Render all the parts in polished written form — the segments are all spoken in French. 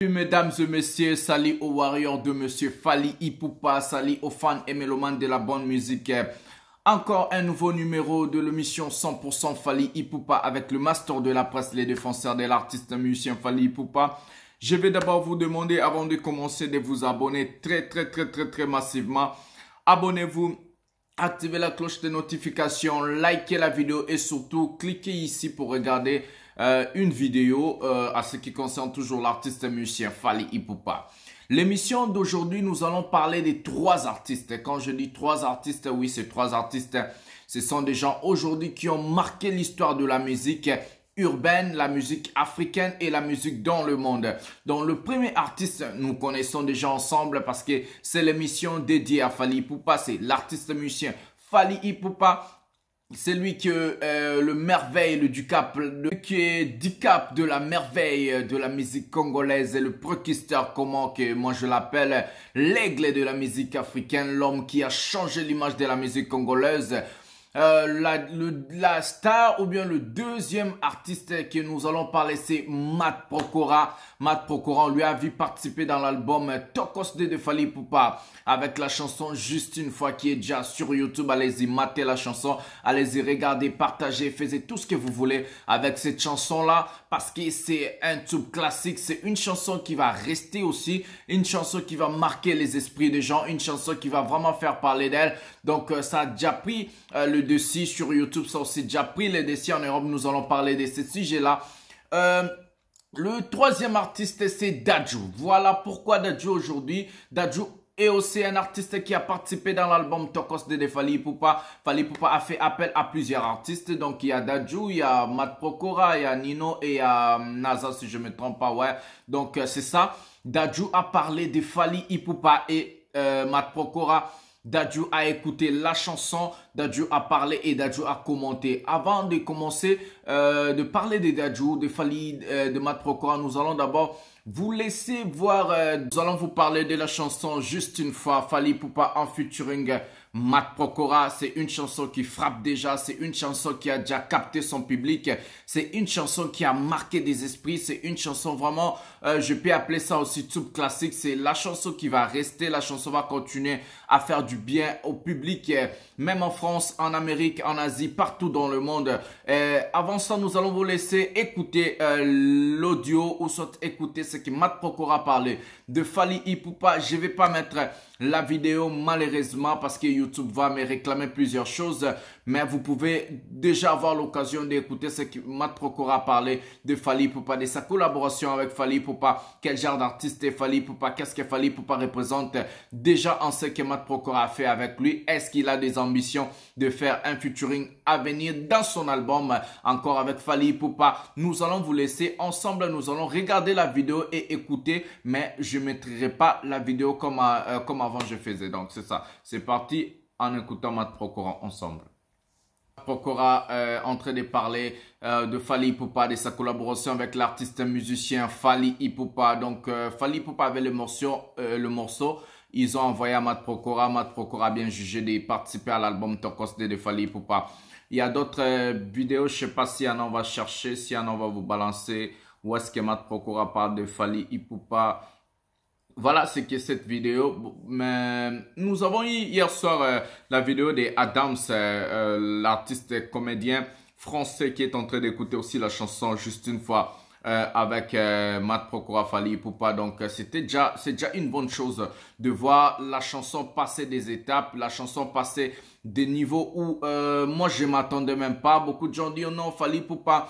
Salut mesdames et messieurs, salut aux warriors de monsieur Fally Ipupa, salut aux fans et mélomanes de la bonne musique. Encore un nouveau numéro de l'émission 100% Fally Ipupa avec le master de la presse, les défenseurs de l'artiste musicien Fally Ipupa. Je vais d'abord vous demander avant de commencer de vous abonner très massivement. Abonnez-vous, activez la cloche de notification, likez la vidéo et surtout cliquez ici pour regarder une vidéo à ce qui concerne toujours l'artiste musicien Fally Ipupa. L'émission d'aujourd'hui, nous allons parler des trois artistes. Quand je dis trois artistes, oui, ces trois artistes, ce sont des gens aujourd'hui qui ont marqué l'histoire de la musique urbaine, la musique africaine et la musique dans le monde. Donc le premier artiste, nous connaissons déjà ensemble parce que c'est l'émission dédiée à Fally Ipupa, c'est l'artiste musicien Fally Ipupa. C'est lui qui est le merveille, le Ducap, qui est Dicap de la merveille de la musique congolaise et le prokisteur, comment que moi je l'appelle, l'aigle de la musique africaine, l'homme qui a changé l'image de la musique congolaise. La star ou bien le deuxième artiste que nous allons parler, c'est Matt Pokora. Matt Pokora, on lui a vu participer dans l'album Tokos de Fally Ipupa avec la chanson Juste une fois qui est déjà sur YouTube. Allez-y, matez la chanson, allez-y, regardez, partagez, faites tout ce que vous voulez avec cette chanson-là parce que c'est un tube classique. C'est une chanson qui va rester aussi, une chanson qui va marquer les esprits des gens, une chanson qui va vraiment faire parler d'elle. Donc, ça a déjà pris le dessus sur YouTube, ça aussi déjà pris le dessus en Europe. Nous allons parler de ce sujet-là. Le troisième artiste, c'est Dadju. Voilà pourquoi Dadju aujourd'hui. Dadju est aussi un artiste qui a participé dans l'album Tokos de Fally Ipupa. Fally Ipupa a fait appel à plusieurs artistes. Donc, il y a Dadju, il y a Matt Pokora, il y a Nino et il y a Naza, si je ne me trompe pas. Ouais. Donc, c'est ça. Dadju a parlé de Fally Ipupa et Matt Pokora. Dadju a écouté la chanson, Dadju a parlé et Dadju a commenté. Avant de commencer de parler de Dadju, de Fally, de Matt Pokora, nous allons d'abord vous laisser voir, nous allons vous parler de la chanson Juste une fois, Fally Ipupa en featuring Matt Pokora. C'est une chanson qui frappe déjà, c'est une chanson qui a déjà capté son public, c'est une chanson qui a marqué des esprits, c'est une chanson vraiment, je peux appeler ça aussi tube classique, c'est la chanson qui va rester, la chanson va continuer à faire du bien au public, même en France, en Amérique, en Asie, partout dans le monde. Avant ça, nous allons vous laisser écouter l'audio ou soit écouter ce que Matt Pokora parlait de Fally Ipupa. Je ne vais pas mettre la vidéo malheureusement parce que YouTube va me réclamer plusieurs choses, mais vous pouvez déjà avoir l'occasion d'écouter ce que Matt Pokora parlait de Fally Ipupa, de sa collaboration avec Fally Ipupa, quel genre d'artiste est Fally Ipupa, qu'est-ce que Fally Ipupa représente. Déjà on sait que Matt Pokora a fait avec lui, est-ce qu'il a des ambitions de faire un featuring à venir dans son album encore avec Fally Ipupa. Nous allons vous laisser ensemble, nous allons regarder la vidéo et écouter, mais je ne mettrai pas la vidéo comme avant je faisais. Donc c'est ça, c'est parti en écoutant Matt Pokora ensemble. Pokora en train de parler de Fally Ipupa, de sa collaboration avec l'artiste musicien Fally Ipupa. Donc Fally Ipupa avait le morceau. Ils ont envoyé à Matt Pokora. Matt Pokora a bien jugé de participer à l'album Tokos de Fally Ipupa. Il y a d'autres vidéos, je ne sais pas si on va chercher, si on va vous balancer. Où est-ce que Matt Pokora parle de Fally Ipupa? Voilà ce qu'est cette vidéo. Mais nous avons eu hier soir la vidéo de Adams, l'artiste comédien français qui est en train d'écouter aussi la chanson Juste une fois avec Matt Pokora, Fally Ipupa. Donc c'est déjà une bonne chose de voir la chanson passer des étapes, la chanson passer des niveaux où moi je m'attendais même pas. Beaucoup de gens disent oh non, Fally Ipupa,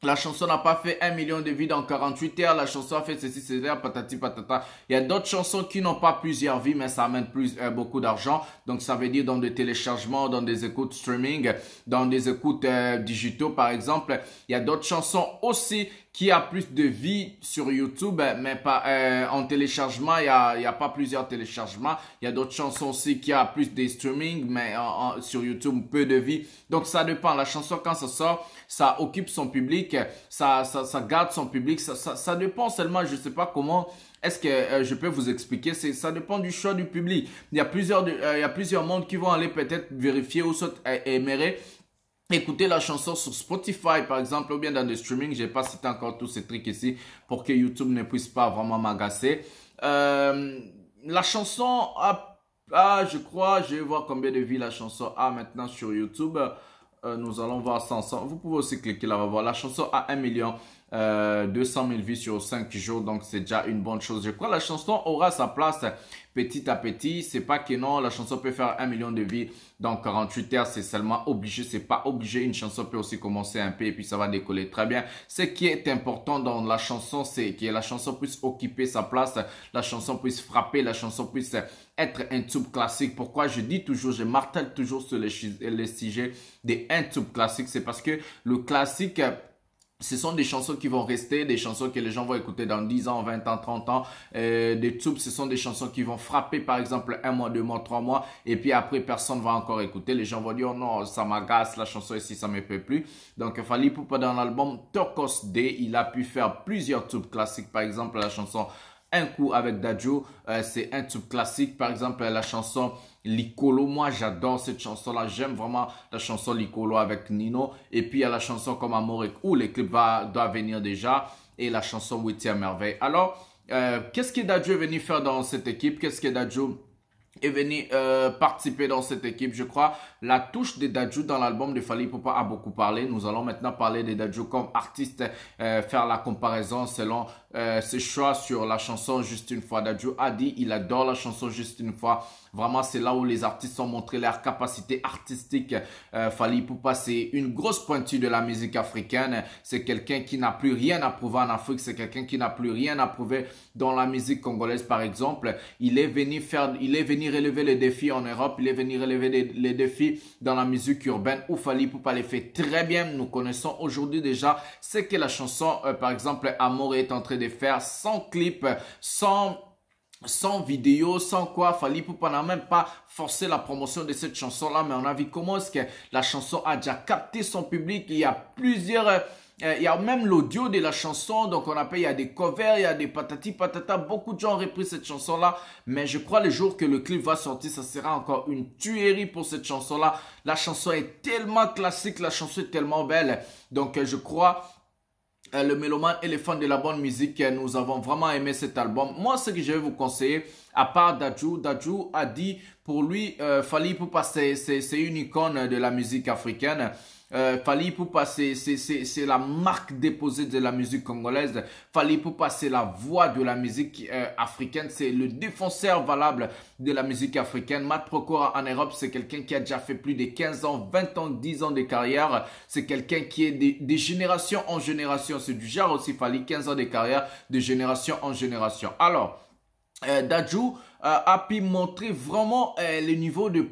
la chanson n'a pas fait 1 million de vues dans 48 heures. La chanson a fait ceci, cela, patati, patata. Il y a d'autres chansons qui n'ont pas plusieurs vues, mais ça amène beaucoup d'argent. Donc, ça veut dire dans des téléchargements, dans des écoutes streaming, dans des écoutes digitaux, par exemple. Il y a d'autres chansons aussi qui a plus de vie sur YouTube, mais pas en téléchargement, il y a pas plusieurs téléchargements. Il y a d'autres chansons aussi qui a plus de streaming, mais sur YouTube, peu de vie. Donc, ça dépend. La chanson, quand ça sort, ça occupe son public, ça garde son public. Ça dépend seulement, je sais pas comment est-ce que je peux vous expliquer. Ça dépend du choix du public. Il y a plusieurs mondes qui vont aller peut-être vérifier ou aimer écouter la chanson sur Spotify, par exemple, ou bien dans des streamings. Je n'ai pas cité encore tous ces trucs ici pour que YouTube ne puisse pas vraiment m'agacer. La chanson je crois, je vais voir combien de vues la chanson a maintenant sur YouTube. Nous allons voir ça ensemble. Vous pouvez aussi cliquer là, on va voir. La chanson a 1 million 200 000 vues sur 5 jours, donc c'est déjà une bonne chose. Je crois que la chanson aura sa place petit à petit. C'est pas que non, la chanson peut faire 1 million de vues dans 48 heures, c'est seulement obligé, c'est pas obligé. Une chanson peut aussi commencer un peu et puis ça va décoller très bien. Ce qui est important dans la chanson, c'est que la chanson puisse occuper sa place, la chanson puisse frapper, la chanson puisse être un tube classique. Pourquoi je dis toujours, je martèle toujours sur les sujets des tube classiques, c'est parce que le classique, ce sont des chansons qui vont rester, des chansons que les gens vont écouter dans 10 ans, 20 ans, 30 ans. Des tubes, ce sont des chansons qui vont frapper par exemple 1 mois, 2 mois, 3 mois. Et puis après, personne ne va encore écouter. Les gens vont dire, oh non, ça m'agace, la chanson ici, ça ne me plaît plus. Donc, Fally Ipupa dans l'album Turquoise Day, il a pu faire plusieurs tubes classiques. Par exemple, la chanson Un coup avec Dadju, c'est un tube classique. Par exemple, la chanson Licolo, moi j'adore cette chanson-là, j'aime vraiment la chanson Licolo avec Nino. Et puis il y a la chanson comme Amorek où les clips doivent venir déjà. Et la chanson 8e merveille. Alors, qu'est-ce que Dadju est venu faire dans cette équipe? Qu'est-ce que Dadju est venu participer dans cette équipe? Je crois la touche de Dadju dans l'album de Fally Ipupa a beaucoup parlé. Nous allons maintenant parler de Dadju comme artiste, faire la comparaison selon ses choix sur la chanson Juste une fois. Dadju a dit il adore la chanson Juste une fois. Vraiment, c'est là où les artistes ont montré leur capacité artistique. Fally Ipupa, c'est une grosse pointue de la musique africaine. C'est quelqu'un qui n'a plus rien à prouver en Afrique. C'est quelqu'un qui n'a plus rien à prouver dans la musique congolaise, par exemple. Il est venu relever les défis en Europe. Il est venu relever les défis dans la musique urbaine où Fally Ipupa les fait très bien. Nous connaissons aujourd'hui déjà ce que la chanson, par exemple, Amour est en train de faire sans clip, sans vidéo, sans quoi. Fally Ipupa n'a même pas forcé la promotion de cette chanson-là, mais on a vu comment est-ce que la chanson a déjà capté son public. Il y a plusieurs... il y a même l'audio de la chanson, donc on appelle, il y a des covers, il y a des patati patata, beaucoup de gens ont repris cette chanson-là, mais je crois le jour que le clip va sortir, ça sera encore une tuerie pour cette chanson-là. La chanson est tellement classique, la chanson est tellement belle, donc je crois... le mélomane et les fans de la bonne musique, nous avons vraiment aimé cet album. Moi, ce que je vais vous conseiller, à part Dadju a dit, pour lui, Fally Ipupa, c'est une icône de la musique africaine. Fally Ipupa, c'est la marque déposée de la musique congolaise. Fally Ipupa, c'est la voix de la musique africaine. C'est le défenseur valable de la musique africaine. Matt Pokora en Europe, c'est quelqu'un qui a déjà fait plus de 15 ans, 20 ans, 10 ans de carrière. C'est quelqu'un qui est de génération en génération. C'est du genre aussi Fally, 15 ans de carrière, de génération en génération. Alors, Dadju a pu montrer vraiment le niveau de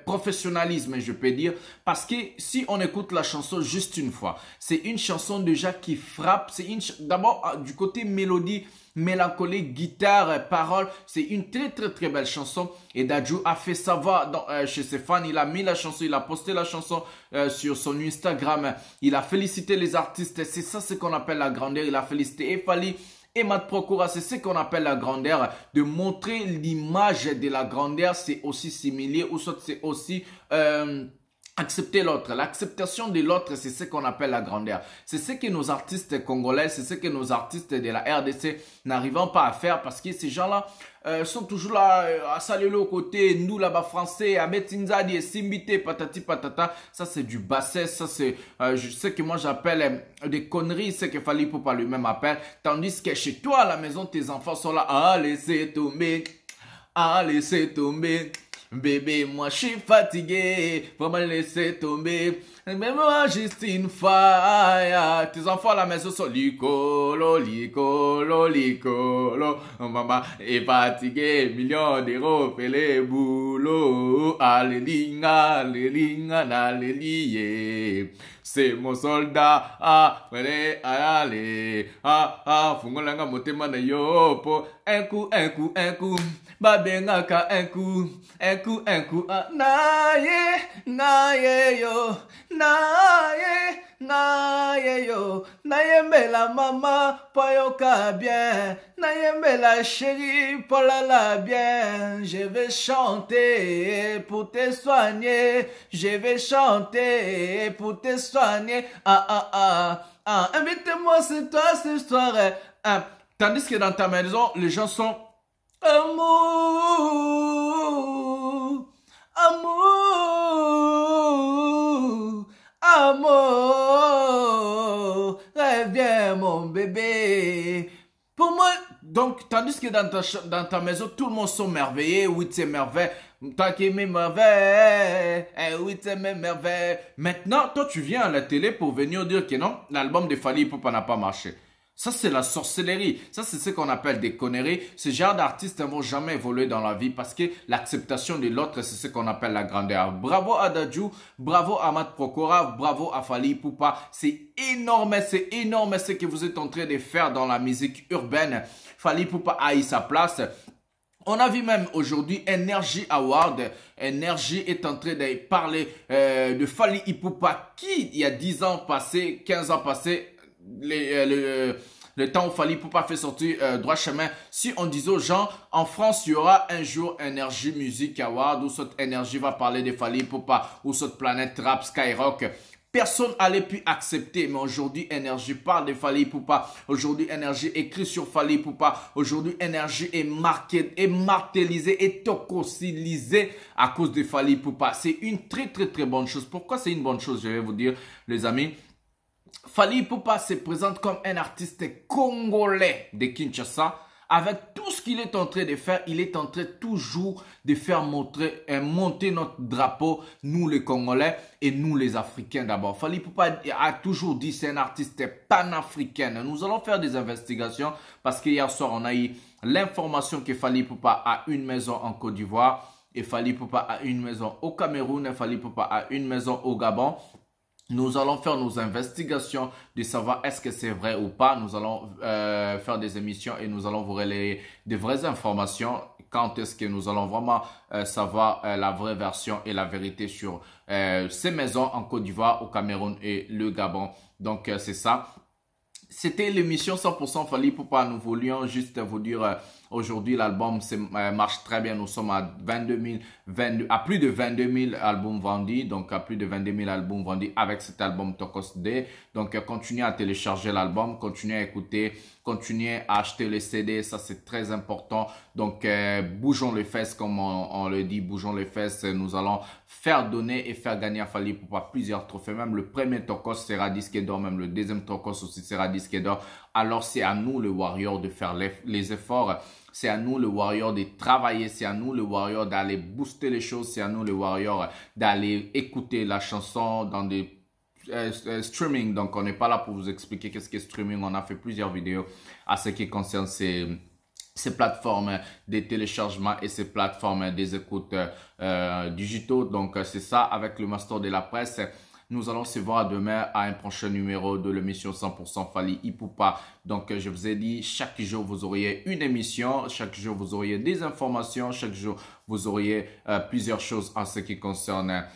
professionnalisme, je peux dire, parce que si on écoute la chanson Juste une fois, c'est une chanson déjà qui frappe. C'est d'abord du côté mélodie, mélancolique, guitare, paroles, c'est une très belle chanson. Et Dadju a fait savoir chez ses fans, il a mis la chanson, il a posté la chanson sur son Instagram, il a félicité les artistes. C'est ça ce qu'on appelle la grandeur. Il a félicité Fally et Matt Pokora, c'est ce qu'on appelle la grandeur, de montrer l'image de la grandeur. C'est aussi similaire ou soit c'est aussi accepter l'autre. L'acceptation de l'autre, c'est ce qu'on appelle la grandeur. C'est ce que nos artistes congolais, c'est ce que nos artistes de la RDC n'arrivent pas à faire, parce que ces gens-là sont toujours là à saluer le côté, nous là-bas français, à Betinzadi et Simbité, patati patata. Ça c'est du basset, ça c'est je sais que moi j'appelle des conneries, c'est que Fally Ipupa lui-même appelle. Tandis que chez toi à la maison, tes enfants sont là, ah laissez tomber, ah laissez tomber. Bébé, moi je suis fatigué, vraiment laisser tomber. Mais moi juste une fois, tes enfants à la maison sont licolo, licolo, licolo. Maman est fatiguée, millions d'euros, fait les boulots. Alléluia, alléluia, alléluia. C'est mon soldat, allez, allez, fungolanga motema na yopo. Un coup, babengaka un coup, naye, naye yo, naye, Nayeyo, nayembe la maman, poyoka bien. Nayembe la chérie, polala bien. Je vais chanter pour te soigner. Je vais chanter pour te soigner. Ah, ah, ah, ah. Invite-moi ce soir. Ah. Tandis que dans ta maison, les gens sont amour, amour, amour, reviens mon bébé. Pour moi, donc, tandis que dans ta maison, tout le monde sont merveilleux, oui, c'est merveilleux. Toi qui mes merveilles, oui, c'est mes merveilles. Maintenant, toi, tu viens à la télé pour venir dire que non, l'album de Fally Ipupa n'a pas marché. Ça, c'est la sorcellerie. Ça, c'est ce qu'on appelle des conneries. Ce genre d'artistes ne vont jamais évoluer dans la vie parce que l'acceptation de l'autre, c'est ce qu'on appelle la grandeur. Bravo à Dadju, bravo à Ahmad Prokora, bravo à Fally Ipupa. C'est énorme ce que vous êtes en train de faire dans la musique urbaine. Fally Ipupa a eu sa place. On a vu même aujourd'hui Energy Award. Energy est en train de parler de Fally Ipupa qui, il y a 10 ans passé, 15 ans passé, le temps où Fally Ipupa fait sortir droit chemin. Si on disait aux gens, en France, il y aura un jour Energy Music Award où cette Energy va parler de Fally Ipupa, où cette planète rap Skyrock. Personne n'allait plus accepter, mais aujourd'hui, Energy parle de Fally Ipupa. Aujourd'hui, Energy écrit sur Fally Ipupa. Aujourd'hui, Energy est martelisé et tocosilisé à cause de Fally Ipupa. C'est une très bonne chose. Pourquoi c'est une bonne chose, je vais vous dire, les amis. Fally Ipupa se présente comme un artiste congolais de Kinshasa. Avec tout ce qu'il est en train de faire, il est en train toujours de faire monter notre drapeau, nous les Congolais et nous les Africains d'abord. Fally Ipupa a toujours dit c'est un artiste panafricain. Nous allons faire des investigations parce qu'hier soir, on a eu l'information que Fally Ipupa a une maison en Côte d'Ivoire et Fally Ipupa a une maison au Cameroun et Fally Ipupa a une maison au Gabon. Nous allons faire nos investigations de savoir est-ce que c'est vrai ou pas. Nous allons faire des émissions et nous allons vous relayer de vraies informations. Quand est-ce que nous allons vraiment savoir la vraie version et la vérité sur ces maisons en Côte d'Ivoire, au Cameroun et le Gabon. Donc, c'est ça. C'était l'émission 100% Fally Ipupa. Nous voulions juste vous dire aujourd'hui l'album marche très bien. Nous sommes à plus de 22 000 albums vendus. Donc à plus de 22 000 albums vendus avec cet album Tokos D. Donc continuez à télécharger l'album, continuez à écouter, continuez à acheter les CD. Ça c'est très important. Donc bougeons les fesses comme on le dit, bougeons les fesses. Nous allons faire donner et faire gagner à Fally Ipupa plusieurs trophées. Même le premier Tokos sera disque d'or, même le deuxième Tokos aussi sera disque d'or. Alors c'est à nous le Warrior de faire les efforts. C'est à nous le Warrior de travailler. C'est à nous le Warrior d'aller booster les choses. C'est à nous le Warrior d'aller écouter la chanson dans des streaming. Donc on n'est pas là pour vous expliquer qu'est-ce qu'est streaming. On a fait plusieurs vidéos à ce qui concerne ces plateformes des téléchargements et ces plateformes des écoutes digitaux. Donc c'est ça avec le Master de la Presse. Nous allons se voir demain à un prochain numéro de l'émission 100% Fally Ipupa. Donc, je vous ai dit, chaque jour, vous auriez une émission. Chaque jour, vous auriez des informations. Chaque jour, vous auriez plusieurs choses en ce qui concerne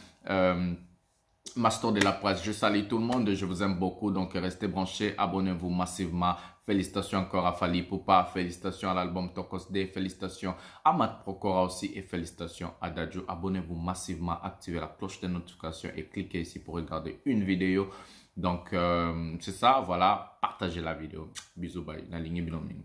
Master de la Presse. Je salue tout le monde. Je vous aime beaucoup. Donc, restez branchés. Abonnez-vous massivement. Félicitations encore à Fally Ipupa. Félicitations à l'album Tokos D. Félicitations à Ahmad Prokora aussi. Et félicitations à Dadju. Abonnez-vous massivement. Activez la cloche de notification. Et cliquez ici pour regarder une vidéo. Donc, c'est ça. Voilà. Partagez la vidéo. Bisous. Bye. La ligne Biloming.